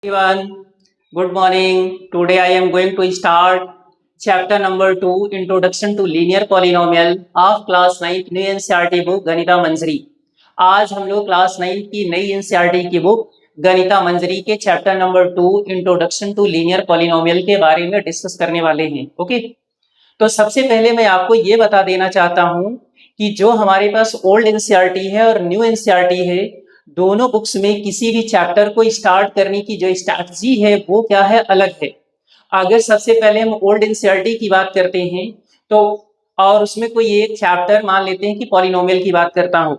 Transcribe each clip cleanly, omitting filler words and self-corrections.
Everyone, good morning. Today I am going to start chapter number 2, Introduction to Linear Polynomial of class 9th new NCERT book गणिता मंजरी। आज हम लोग class 9 की नई NCERT की book Ganita Manjari के chapter number 2, introduction to linear polynomial के बारे में डिस्कस करने वाले हैं। ओके, तो सबसे पहले मैं आपको ये बता देना चाहता हूं कि जो हमारे पास ओल्ड एनसीईआरटी है और न्यू एनसीईआरटी है, दोनों बुक्स में किसी भी चैप्टर को स्टार्ट करने की जो स्ट्रैटेजी है वो क्या है, अलग है। अगर सबसे पहले हम ओल्ड एनसीईआरटी की बात करते हैं तो और उसमें कोई एक चैप्टर मान लेते हैं कि पॉलिनोमियल की बात करता हूं,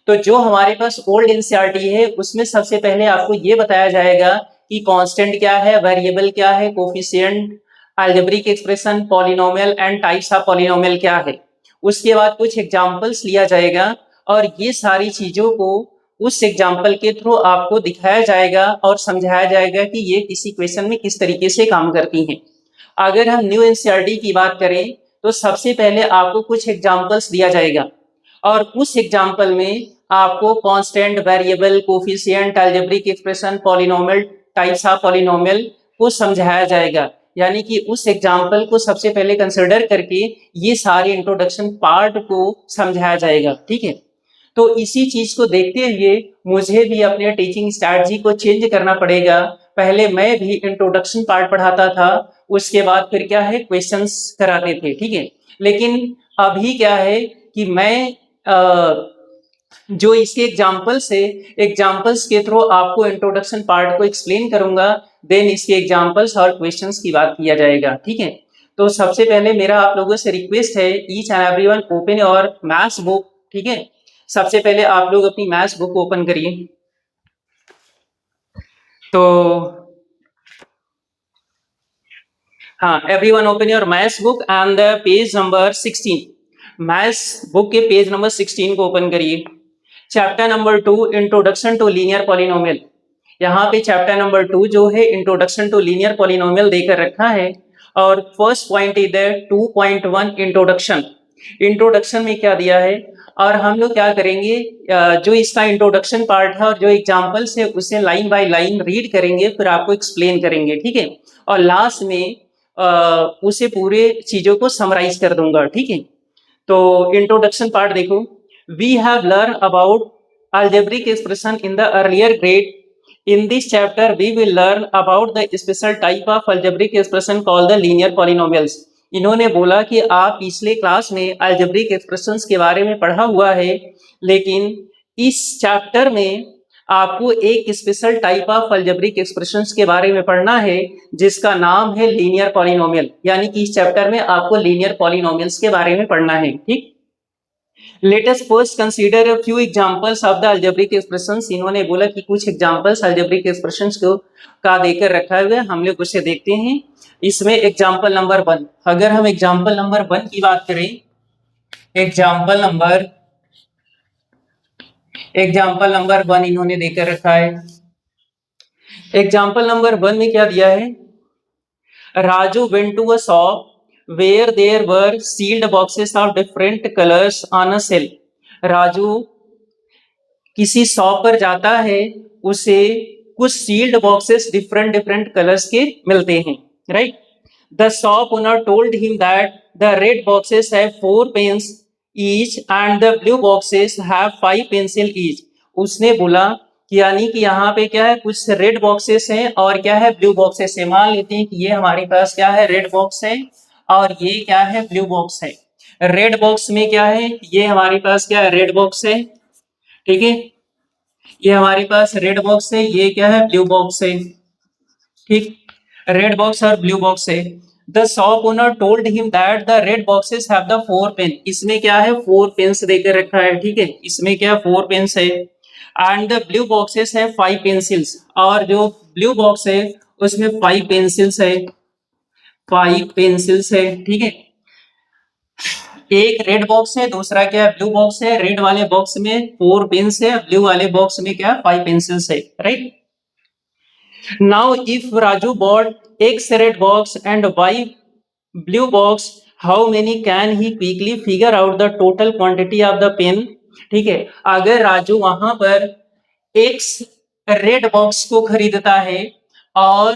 तो जो हमारे पास ओल्ड एनसीईआरटी है उसमें सबसे पहले आपको ये बताया जाएगा कि कांस्टेंट क्या है, वेरिएबल क्या है, coefficient, algebraic expression, polynomial and types of polynomial क्या है। उसके बाद कुछ एग्जांपल्स लिया जाएगा और ये सारी चीजों को उस एग्जाम्पल के थ्रू आपको दिखाया जाएगा और समझाया जाएगा कि ये किसी क्वेश्चन में किस तरीके से काम करती हैं। अगर हम न्यू एनसीईआरटी की बात करें तो सबसे पहले आपको कुछ एग्जाम्पल्स दिया जाएगा और उस एग्जाम्पल में आपको constant, variable, coefficient, algebraic expression, polynomial, types of polynomial को समझाया जाएगा। यानी कि उस एग्जाम्पल को सबसे पहले कंसिडर करके ये सारे इंट्रोडक्शन पार्ट को समझाया जाएगा। ठीक है, तो इसी चीज को देखते हुए मुझे भी अपने टीचिंग स्ट्रैटेजी को चेंज करना पड़ेगा। पहले मैं भी इंट्रोडक्शन पार्ट पढ़ाता था, उसके बाद फिर क्या है क्वेश्चंस कराते थे। ठीक है, लेकिन अभी क्या है कि मैं जो इसके एग्जाम्पल्स है, एग्जाम्पल्स के थ्रू आपको इंट्रोडक्शन पार्ट को एक्सप्लेन करूंगा, देन इसके एग्जाम्पल्स और क्वेश्चंस की बात किया जाएगा। ठीक है, तो सबसे पहले मेरा आप लोगों से रिक्वेस्ट है, each and everyone open your maths book. ठीक है, सबसे पहले आप लोग अपनी मैथ्स बुक ओपन करिए। तो हाँ, everyone open your maths book and the page number 16। Maths book के पेज नंबर 16 को ओपन करिए। Chapter number 2, introduction to linear polynomial. यहाँ पे चैप्टर नंबर 2 जो है इंट्रोडक्शन टू लीनियर पॉलिनोमियल देकर रखा है और फर्स्ट पॉइंट इधर 2.1 इंट्रोडक्शन। इंट्रोडक्शन में क्या दिया है और हम लोग क्या करेंगे, जो इसका इंट्रोडक्शन पार्ट है और जो एग्जांपल्स है उसे लाइन बाय लाइन रीड करेंगे, फिर आपको एक्सप्लेन करेंगे। ठीक है, और लास्ट में उसे पूरे चीजों को समराइज कर दूंगा। ठीक है, तो इंट्रोडक्शन पार्ट देखो। We have learn about algebraic expression in the earlier grade. In this chapter we will learn about the special type of algebraic expression called the linear polynomials. इन्होंने बोला कि आप पिछले क्लास में algebraic expressions के बारे में पढ़ा हुआ है, लेकिन इस चैप्टर में आपको एक special type of algebraic expressions के बारे में पढ़ना है जिसका नाम है लीनियर पॉलिनोमियल। यानी कि इस चैप्टर में आपको लीनियर पॉलिनोमियल्स के बारे में पढ़ना है। ठीक, let us first consider a few examples of the algebraic expressions. इन्होंने बोला कि कुछ एग्जांपल्स अलजेब्रिक एक्सप्रेशंस को का देकर रखा हुआ है, हम लोग उसे देखते हैं। इसमें एग्जांपल नंबर 1, अगर हम एग्जांपल नंबर 1 की बात करें, एग्जांपल नंबर 1 इन्होंने देकर रखा है। एग्जांपल नंबर 1 में क्या दिया है, Raju went to a shop where there were sealed boxes of different colors on a shelf. Raju किसी शॉप पर जाता है, उसे कुछ sealed boxes different different colours के मिलते हैं। Right, the shop owner told him that the red boxes have 4 pens each and the blue boxes have 5 pencil each. उसने बोला कि यानी कि यहाँ पे क्या है, कुछ रेड बॉक्सेस हैं और क्या है, ब्लू बॉक्सेस है। मान लेते हैं कि ये हमारे पास क्या है, रेड बॉक्स है और ये क्या है, ब्लू बॉक्स है। रेड बॉक्स में क्या है, ये हमारे पास क्या है, रेड बॉक्स है। ठीक है, ये हमारे पास रेड बॉक्स है, ये क्या है, ब्लू बॉक्स है। ठीक, रेड बॉक्स और ब्लू बॉक्स है। The shop owner told him that the red boxes have the 4 pen. इसमें क्या है, 4 पेन्स देकर रखा है। ठीक है, इसमें क्या 4 पेन्स है एंड द ब्लू बॉक्सेस है 5 पेंसिल्स, और जो ब्लू बॉक्स है उसमें 5 पेंसिल्स है, 5 पेंसिल्स है। ठीक है, एक रेड बॉक्स है, दूसरा क्या है, ब्लू बॉक्स है। रेड वाले बॉक्स में 4 पेन्स है, ब्लू वाले बॉक्स में क्या 5 पेंसिल्स है। Right, now if Raju bought x red box and y blue box, how many can he quickly figure out the total quantity of the pen. ठीक है, अगर राजू वहां पर एक्स रेड बॉक्स को खरीदता है और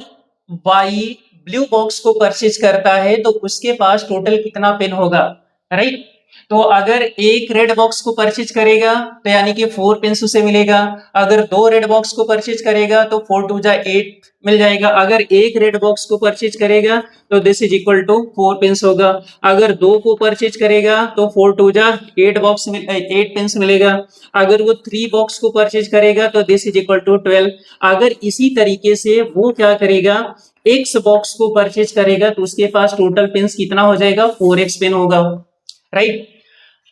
वाई ब्लू बॉक्स को परचेज करता है तो उसके पास टोटल कितना पेन होगा, राइट। तो अगर एक रेड बॉक्स को परचेज करेगा तो यानी कि 4 पेन्स उसे मिलेगा। अगर दो रेड बॉक्स को परचेज करेगा तो 4 टू जा 8 मिल जाएगा। अगर एक रेड बॉक्स को परचेज करेगा तो this is equal to 4 pens होगा। अगर दो को परचेज करेगा तो 4 टू जा 8 पेन्स मिलेगा। अगर वो 3 बॉक्स को परचेज करेगा तो दिस इज इक्वल टू 12। अगर इसी तरीके से वो क्या करेगा, एक्स बॉक्स को परचेज करेगा तो उसके पास टोटल पेन्स कितना हो जाएगा, 4x पेन होगा, राइट।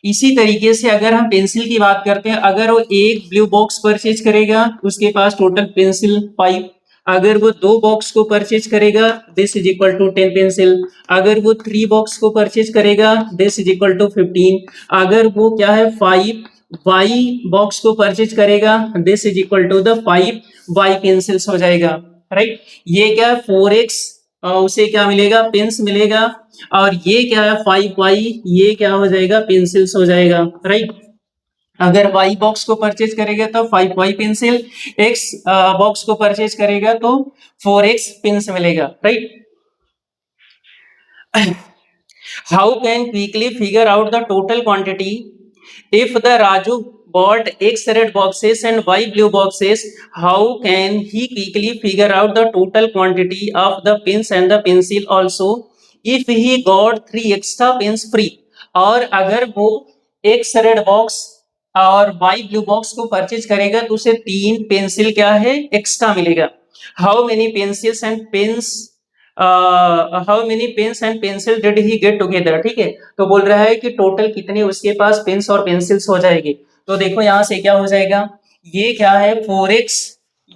इसी तरीके से अगर हम पेंसिल की बात करते हैं, अगर वो एक ब्लू बॉक्स परचेज करेगा उसके पास टोटल पेंसिल 5। अगर वो दो बॉक्स को परचेज करेगा this is equal to 10 pencil. अगर वो 3 बॉक्स को परचेज करेगा दिस इज इक्वल टू 15। अगर वो क्या है 5 वाई बॉक्स को परचेज करेगा this is equal to the 5 y pencils हो जाएगा, राइट। ये क्या है 4x, उसे क्या मिलेगा, पेंस मिलेगा। और ये क्या है 5y, ये क्या हो जाएगा, पेंसिल्स हो जाएगा, राइट। अगर y बॉक्स को परचेज करेगा तो 5y पेंसिल, x बॉक्स को परचेज करेगा तो 4x पेंस मिलेगा, right. How can quickly figure out the total quantity if the Raju bought X red boxes and Y blue boxes? How can he quickly figure out the total quantity of the pens and the pencil also if he got 3 extra pens free? और अगर वो X red box और Y blue box को purchase करेगा तो उसे 3 pencil क्या है, एक्स्ट्रा मिलेगा। How many pencils and pens how many pens and pencil did he get together, ठीक है। तो बोल रहा है कि टोटल कितने उसके पास पेन्स और पेंसिल्स हो जाएंगे। तो देखो यहाँ से क्या हो जाएगा, ये क्या है 4x,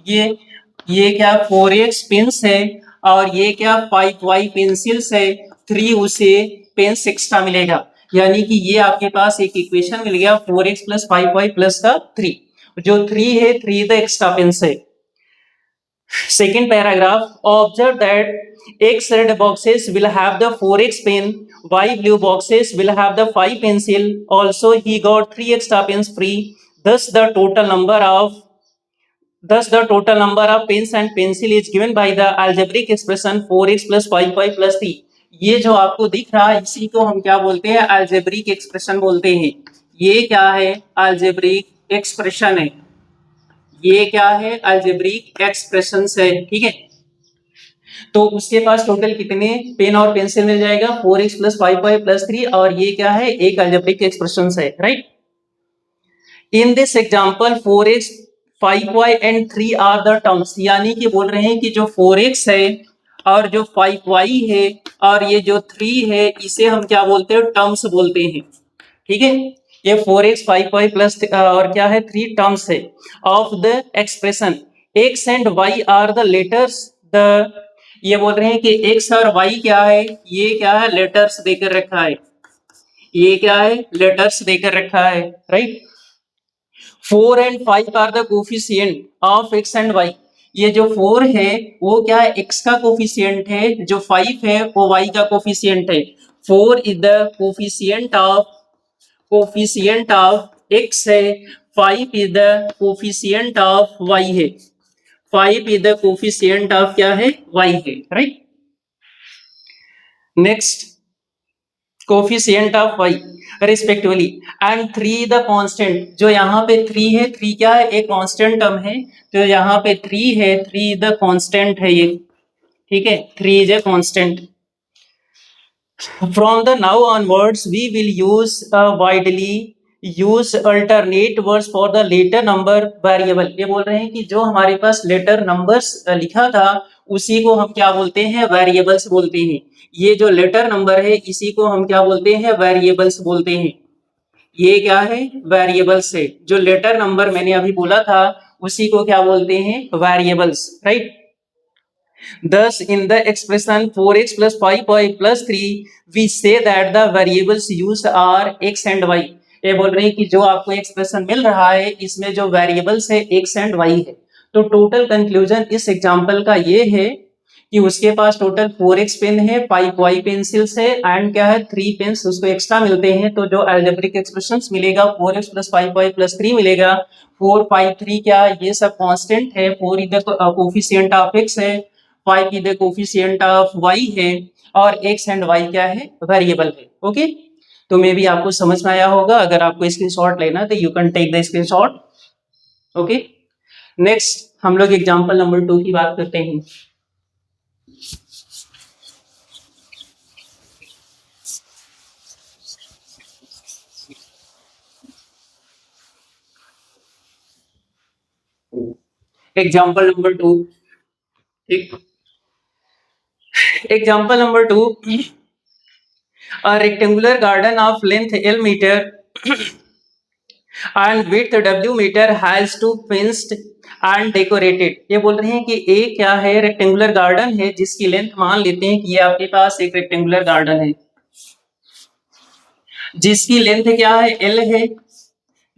ये क्या 4x पेन्स है और ये क्या 5y पेंसिल्स है, 3 उसे पेन्स एक्स्ट्रा मिलेगा। यानी कि ये आपके पास एक इक्वेशन मिल गया 4x प्लस 5y प्लस का 3। जो 3 है 3 द एक्स्ट्रा पेन्स है। Second paragraph, observe that X red boxes will have the 4x pen, Y blue boxes will have the 5 pencil. Also, he got 3 extra pens free. Thus the total number of pens and pencil is given by the algebraic expression 4x plus 5y plus 3. ये जो आपको दिख रहा है इसी को हम क्या बोलते हैं, algebraic expression बोलते हैं। ये क्या है, algebraic expression है। ये क्या है, अलजेब्रिक एक्सप्रेशंस है, ठीक है। तो उसके पास टोटल कितने पेन और पेंसिल मिल जाएगा, 4x प्लस 5y प्लस 3, और ये क्या है, एक अलजेब्रिक एक्सप्रेशंस है, right. In this example 4x 5y and 3 are the terms, यानी कि बोल रहे हैं कि जो 4x है और जो 5y है और ये जो 3 है इसे हम क्या बोलते हैं, टर्म्स बोलते हैं, ठीक है। ये 4x 5y प्लस और क्या है 3 टर्म्स है of the expression x and y are the letters. The ये बोल रहे हैं कि x और y क्या है, ये क्या है, लेटर्स देकर रखा है, ये क्या है, लेटर्स देकर रखा है, right. 4 and 5 are the coefficient of x and y। ये जो 4 है वो क्या है, x का कोफिशिएंट है, जो 5 है वो y का कोफिशिएंट है। 4 is the coefficient of x है, 5 is the coefficient of y है, 5 इज द कोफिशिएंट ऑफ क्या है, y है, right. Next coefficient of y respectively and 3 the constant. जो यहाँ पे 3 है, 3 क्या है, एक कांस्टेंट टर्म है। तो यहाँ पे 3 है, 3 द कांस्टेंट है ये, ठीक है, 3 is a constant. From the now onwards, we will use widely use alternate words for the later number variable। ये बोल रहे हैं कि जो हमारे पास लेटर नंबर्स लिखा था उसी को हम क्या बोलते हैं, वेरिएबल्स बोलते हैं। ये जो लेटर नंबर है इसी को हम क्या बोलते हैं, वेरिएबल्स बोलते हैं। ये क्या है, वेरिएबल्स है। जो लेटर नंबर मैंने अभी बोला था उसी को क्या बोलते हैं, variables, right. Thus, in the expression 4x plus 5y plus 3, we say that the variables used are x and y। ये बोल रहे हैं कि जो आपको एक्सप्रेशन मिल रहा है इसमें जो वेरिएबल्स है x एंड y है। तो टोटल कंक्लूजन इस एग्जांपल का ये है कि उसके पास टोटल 4x पेन है, 5y पेंसिल्स है एंड क्या है 3 पेन्स उसको एक्स्ट्रा मिलते हैं। तो जो अलजेब्रिक एक्सप्रेशंस मिलेगा 4x प्लस 5y प्लस 3 मिलेगा। 4 5 3 क्या ये सब कांस्टेंट है, 4 इधर कोफिशिएंट ऑफ x है, फाइव की द कोफिशिएंट ऑफ y है और x एंड y क्या है, वेरिएबल है। ओके, तो मे भी आपको समझ में आया होगा। अगर आपको स्क्रीनशॉट लेना है तो you can take the screenshot. Okay, next हम लोग एग्जांपल नंबर 2 की बात करते हैं। एग्जांपल नंबर 2, ठीक, example number 2, a rectangular garden of length L meter and width W meter has to fenced and decorated। ये बोल रहे हैं कि A क्या है, रेक्टेंगुलर गार्डन है जिसकी लेंथ मान लेते हैं कि ये आपके पास एक रेक्टेंगुलर गार्डन है जिसकी लेंथ क्या है, L है,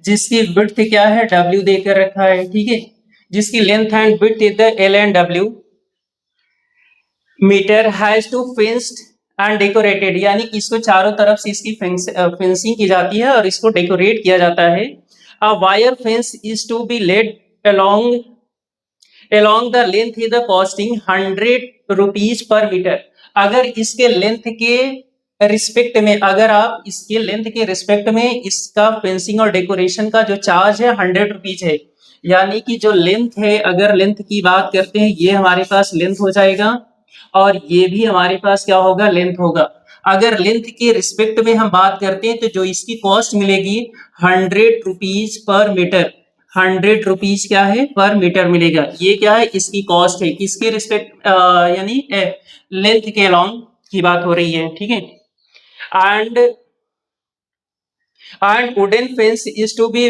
जिसकी विड्थ क्या है, W देकर रखा है, ठीक है, जिसकी length and width is the L and W meter has to fenced and decorated, यानी कि इसको चारों तरफ से इसकी फेंसिंग की जाती है और इसको डेकोरेट किया जाता है। A wire fence is to be laid along the length is the costing 100 rupees per meter. अगर इसके लेंथ के रिस्पेक्ट में, अगर आप इसके लेंथ के रिस्पेक्ट में इसका फेंसिंग और डेकोरेशन का जो चार्ज है 100 रुपीज है, यानी कि जो लेंथ है, अगर लेंथ की बात करते हैं, ये हमारे पास लेंथ हो जाएगा और ये भी हमारे पास क्या होगा, लेंथ होगा। अगर लेंथ के रिस्पेक्ट में हम बात करते हैं तो जो इसकी कॉस्ट मिलेगी 100 रुपीज पर मीटर, 100 रुपीज क्या है, पर मीटर मिलेगा। ये क्या है, इसकी कॉस्ट है, किसके रिस्पेक्ट, यानी लेंथ के अलोंग की बात हो रही है, ठीक है। And wooden fence is to be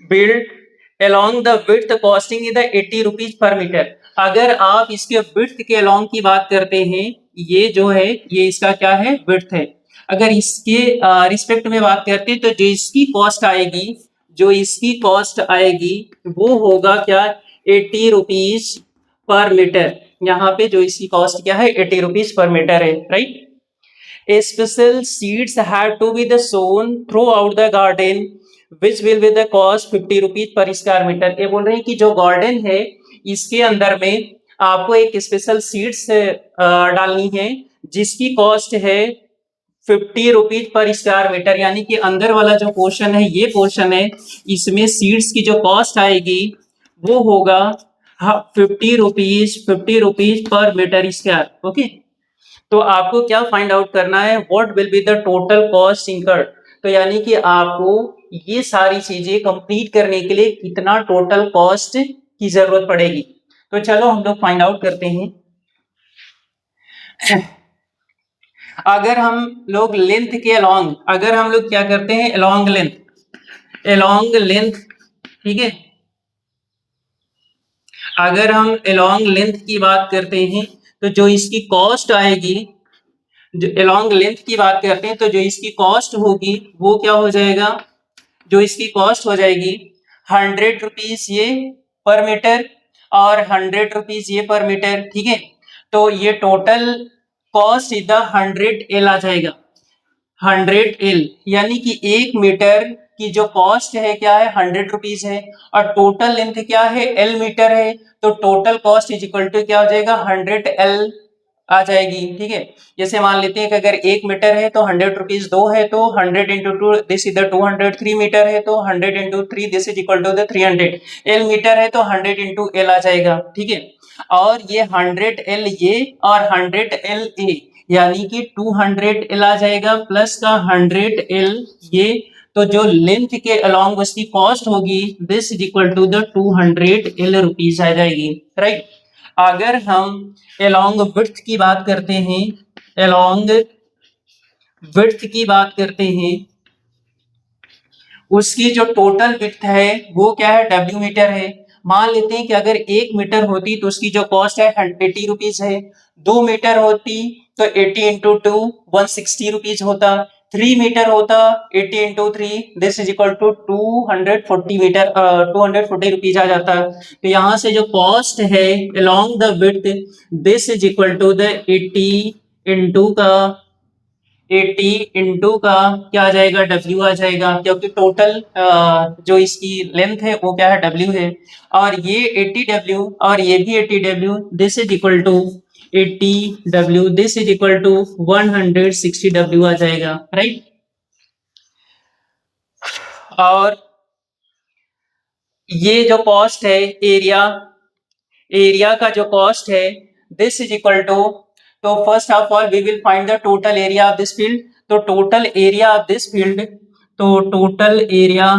built along the width costing is the 80 rupees per meter. अगर आप इसके width के along की बात करते हैं, ये जो है ये इसका क्या है, width है। अगर इसके रिस्पेक्ट में बात करते हैं तो जो इसकी कॉस्ट आएगी, जो इसकी कॉस्ट आएगी वो होगा क्या, 80 रुपीज पर मीटर। यहाँ पे जो इसकी कॉस्ट क्या है, 80 रुपीज पर मीटर है, right. Special seeds have to be the sown throughout the garden which will be the cost 50 rupees per square meter. ये बोल रहे हैं कि जो गार्डन है इसके अंदर में आपको एक स्पेशल सीड्स डालनी है जिसकी कॉस्ट है 50 रुपीज पर स्क्वायर मीटर, यानी कि अंदर वाला जो पोर्शन है, ये पोर्शन है, इसमें सीड्स की जो कॉस्ट आएगी वो होगा 50 rupees per metre square. Okay, तो आपको क्या फाइंड आउट करना है, what will be the total cost incurred. तो यानी कि आपको ये सारी चीजें कंप्लीट करने के लिए कितना टोटल कॉस्ट की जरूरत पड़ेगी। तो चलो हम लोग फाइंड आउट करते हैं। अगर हम लोग लेंथ के अलोंग, अगर हम लोग क्या करते हैं, अलोंग लेंथ, ठीक है, अगर हम अलोंग लेंथ की बात करते हैं तो जो इसकी कॉस्ट आएगी, जो अलोंग लेंथ की बात करते हैं तो जो इसकी कॉस्ट होगी वो क्या हो जाएगा, जो इसकी कॉस्ट हो जाएगी 100 रुपीज ये पर मीटर और 100 रुपीज ये पर मीटर, ठीक है। तो ये टोटल कॉस्ट सीधा 100 L आ जाएगा, 100 L, यानी कि 1 मीटर की जो कॉस्ट है क्या है, 100 रुपीज है और टोटल लेंथ क्या है, L मीटर है, तो total cost is equal to क्या हो जाएगा, 100L आ जाएगी, ठीक है। जैसे मान लेते हैं कि अगर 1 मीटर है तो 100 रुपीज 2 है तो 100 into 2 this is the 200, 3 meter है तो 100 into 3 this is equal to the 300, L meter है तो 100 इंटू L आ जाएगा, ठीक है। और ये 100L ये और 100L ए, यानी कि 200L आ जाएगा प्लस का 100L ये, तो जो लेंथ के अलोंग उसकी कॉस्ट होगी this is equal to the 200L rupees आ जाएगी, राइट। अगर हम अलोंग विड्थ की बात करते हैं, अलोंग विड्थ की बात करते हैं, उसकी जो टोटल विड्थ है वो क्या है, W मीटर है। मान लेते हैं कि अगर 1 मीटर होती तो उसकी जो कॉस्ट है 80 रुपीज है, 2 मीटर होती तो 80 इंटू 2 160 रुपीज होता, 3 मीटर होता 80 into 3 this is equal to 240 metre 240 rupees आ जाता। तो यहाँ से जो कॉस्ट है along the width this is equal to the 80 into का 80 इंटू का क्या आ जाएगा, W आ जाएगा, क्योंकि टोटल जो इसकी लेंथ है वो क्या है, W है। और ये 80W और ये भी 80W, this is equal to 80W, this is equal to 160W आ जाएगा, राइट। और ये जो कॉस्ट है एरिया, एरिया का जो कॉस्ट है, दिस इज इक्वल टू, तो first of all we will find the total area of this field. तो total area of this field, तो total area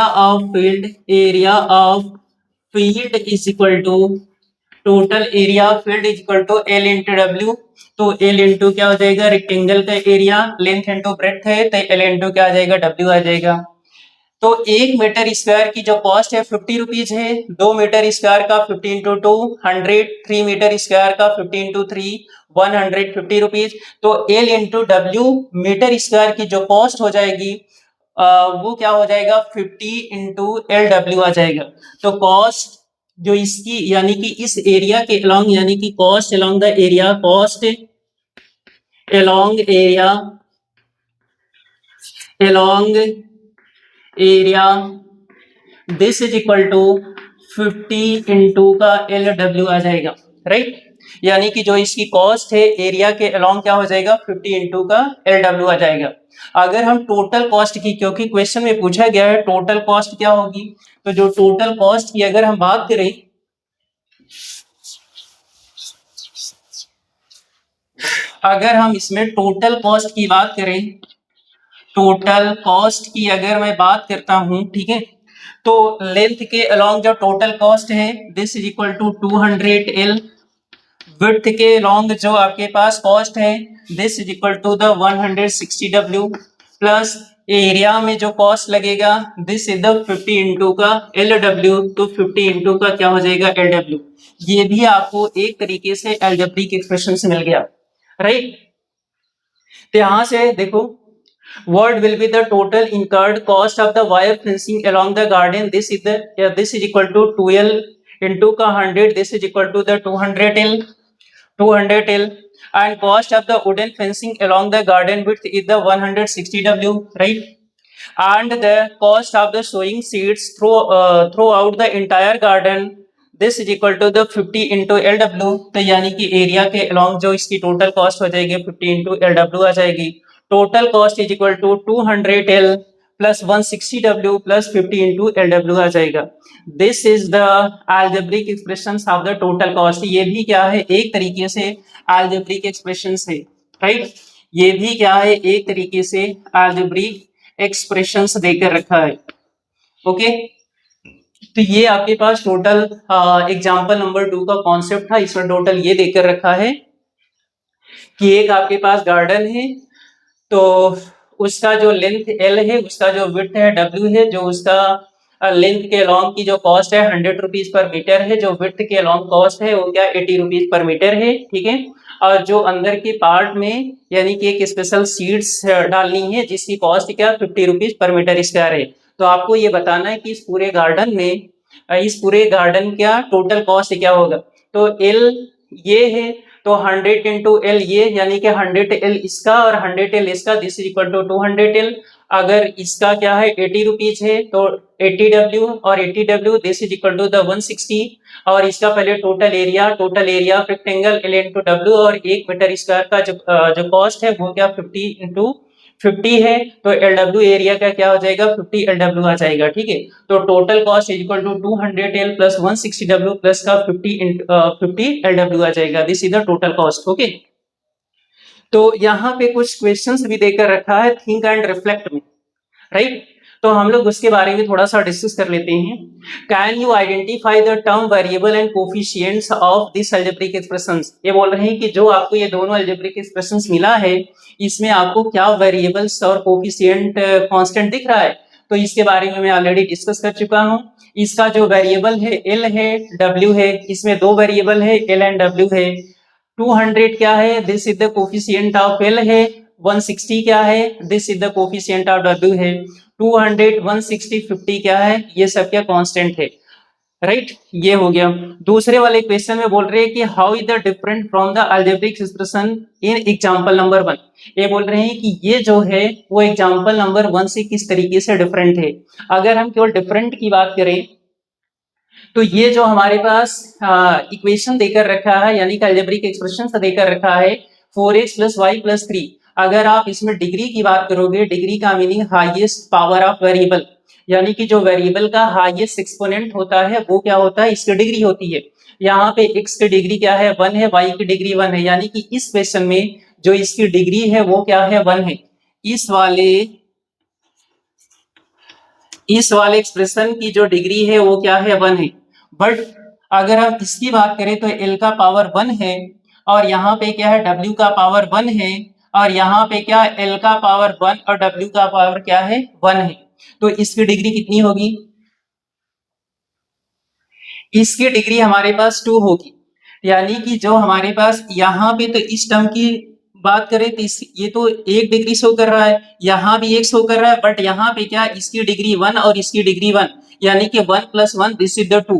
of field, area of field is equal to, total area of field is equal to L into W. तो L into क्या हो जाएगा, rectangle का area, length into breadth है, तो L into क्या आ जाएगा, डब्ल्यू आ जाएगा। तो 1 मीटर स्क्वायर की जो कॉस्ट है 50 रुपीज है, 2 मीटर स्क्वायर का 50 इंटू 2 100, 3 मीटर स्क्वायर का 50 इंटू 3 150 रुपीज। तो एल इंटू डब्ल्यू मीटर स्क्वायर की जो कॉस्ट हो जाएगी वो क्या हो जाएगा, 50 इंटू एल डब्ल्यू आ जाएगा। तो कॉस्ट जो इसकी यानी कि इस एरिया के अलोंग, यानी कि cost along the area, cost along area, along area, this is equal to 50 into का एल डब्ल्यू आ जाएगा, राइट। यानी कि जो इसकी कॉस्ट है एरिया के अलोंग क्या हो जाएगा, 50 इंटू का एल डब्ल्यू आ जाएगा। अगर हम टोटल कॉस्ट की, क्योंकि क्वेश्चन में पूछा गया है टोटल कॉस्ट क्या होगी, तो जो टोटल कॉस्ट की अगर हम बात करें, अगर हम इसमें टोटल कॉस्ट की बात करें, टोटल कॉस्ट की अगर मैं बात करता हूं, ठीक है, तो लेंथ के अलोंग जो टोटल कॉस्ट है, this is equal to 200 l. Width के अलोंग जो आपके पास कॉस्ट है, this is equal to the 160 डब्ल्यू, प्लस एरिया में जो कॉस्ट लगेगा, दिस इज द 50 इंटू का एल डब्ल्यू, तो 50 इंटू का क्या हो जाएगा, एल डब्ल्यू। ये भी आपको एक तरीके से अलजेब्रिक एक्सप्रेशन से मिल गया, राइट। तो यहां से देखो, what will be the total incurred cost of the wire fencing along the garden, this is the this is equal to 2l into का 100, this is equal to the 200l, 200l, and cost of the wooden fencing along the garden width is the 160w, right, and the cost of the sowing seeds throughout the entire garden, this is equal to the 50 into lw। तो यानी कि area के along जो इसकी total cost हो जाएगी 50 into lw आ जाएगी। Total cost is equal to 200l plus 160w plus 50 into lw आ जाएगा। This is the algebraic expressions of the total cost. ये भी क्या है, एक तरीके से अलजेब्रिक एक्सप्रेशंस है, राइट। ये भी क्या है, एक तरीके से अलजेब्रिक एक्सप्रेशंस देकर रखा है, ओके। तो ये आपके पास टोटल एग्जांपल नंबर 2 का कॉन्सेप्ट था। इसमें टोटल ये देकर रखा है कि एक आपके पास गार्डन है, तो उसका जो लेंथ एल है, उसका जो विड्थ है डब्ल्यू है, जो उसका लेंथ के अलोंग की जो कॉस्ट है 100 रुपीज पर मीटर है, जो विड्थ के अलोंग कॉस्ट है वो क्या 80 रुपीज पर मीटर है, ठीक है। और जो अंदर के पार्ट में यानी कि एक स्पेशल सीड्स डालनी है जिसकी कॉस्ट क्या 50 रुपीज पर मीटर स्क्वायर है। तो आपको ये बताना है कि इस पूरे गार्डन में, इस पूरे गार्डन क्या टोटल कॉस्ट क्या होगा। तो एल ये है, तो 100 इंटू एल ये, यानी कि 100 एल इसका और 100 एल इसका, this is equal to 200 l. अगर इसका क्या है 80 रुपीज है, तो 80 डब्ल्यू और 80 डब्ल्यू, this is equal to the 160। और इसका पहले total area of rectangle l into डब्ल्यू, और 1 मीटर स्क्वायर का जो कॉस्ट है वो क्या 50 इंटू 50 है, तो एल डब्ल्यू एरिया का क्या हो जाएगा 50 एल डब्ल्यू आ जाएगा, ठीक है। तो total cost is equal to 200 l plus 160 डब्ल्यू प्लस का 50 एल डब्ल्यू आ जाएगा, this is the total cost, okay. तो यहाँ पे कुछ क्वेश्चंस भी देकर रखा है थिंक एंड रिफ्लेक्ट में, राइट। तो हम लोग उसके बारे में थोड़ा सा डिस्कस कर लेते हैं। Can you identify the term variable and coefficients of this algebraic expressions. ये बोल रहे हैं कि जो आपको ये दोनों अलजेब्रिक एक्सप्रेशंस मिला है, इसमें आपको क्या वेरिएबल्स और कोफिशिएंट कांस्टेंट दिख रहा है। तो इसके बारे में मैं ऑलरेडी डिस्कस कर चुका हूं। इसका जो वेरिएबल है एल है, डब्ल्यू है, इसमें दो वेरिएबल है एल एंड डब्ल्यू है। 200 क्या है, this is the coefficient of L है। 160 क्या है, this is the coefficient of W है। 200 160 50 क्या है, ये सब क्या कांस्टेंट है, राइट, ये हो गया। दूसरे वाले क्वेश्चन में बोल रहे हैं कि how is the different from the algebraic expression in example number 1। ये बोल रहे हैं कि ये जो है वो एग्जांपल नंबर 1 से किस तरीके से डिफरेंट है। अगर हम केवल डिफरेंट की बात करें तो ये जो हमारे पास इक्वेशन देकर रखा है, यानी कि अलजेब्रिक एक्सप्रेशन देकर रखा है 4x + y + 3। अगर आप इसमें डिग्री की बात करोगे, डिग्री का meaning highest power of variable, यानी कि जो वेरिएबल का हाईएस्ट एक्सपोनेंट होता है वो क्या होता है, इसकी डिग्री होती है। यहाँ पे x की डिग्री क्या है, 1 है, y की डिग्री 1 है, यानी कि इस क्वेश्चन में जो इसकी डिग्री है वो क्या है, 1 है। इस वाले एक्सप्रेशन की जो डिग्री है वो क्या है, 1 है। बट अगर हम इसकी बात करें तो L का पावर 1 है, और यहाँ पे क्या है, W का पावर 1 है, और यहाँ पे क्या L का पावर 1 और W का पावर क्या है, 1 है। तो इसकी डिग्री कितनी होगी, इसकी डिग्री हमारे पास 2 होगी। यानी कि जो हमारे पास यहाँ पे तो इस टर्म की बात करें तो ये तो 1 डिग्री शो कर रहा है, यहाँ भी 1 शो कर रहा है, बट यहाँ पे क्या इसकी डिग्री 1 और इसकी डिग्री 1, यानी कि 1 + 1 दिस इज द 2।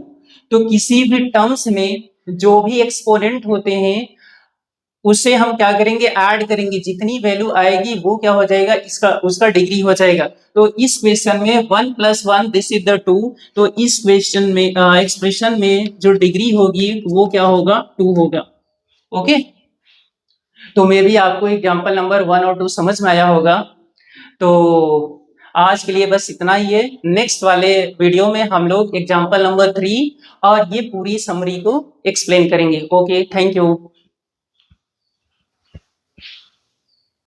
तो किसी भी टर्म्स में जो भी एक्सपोनेंट होते हैं उसे हम क्या करेंगे, ऐड करेंगे, जितनी वैल्यू आएगी वो क्या हो जाएगा, इसका उसका डिग्री हो जाएगा। तो इस क्वेश्चन में 1 + 1 दिस इज द 2, तो इस क्वेश्चन में एक्सप्रेशन में जो डिग्री होगी वो क्या होगा, 2 होगा। ओके, तो मे भी आपको एग्जाम्पल नंबर 1 और 2 समझ में आया होगा। तो आज के लिए बस इतना ही है। नेक्स्ट वाले वीडियो में हम लोग एग्जाम्पल नंबर 3 और ये पूरी समरी को एक्सप्लेन करेंगे। Okay, thank you.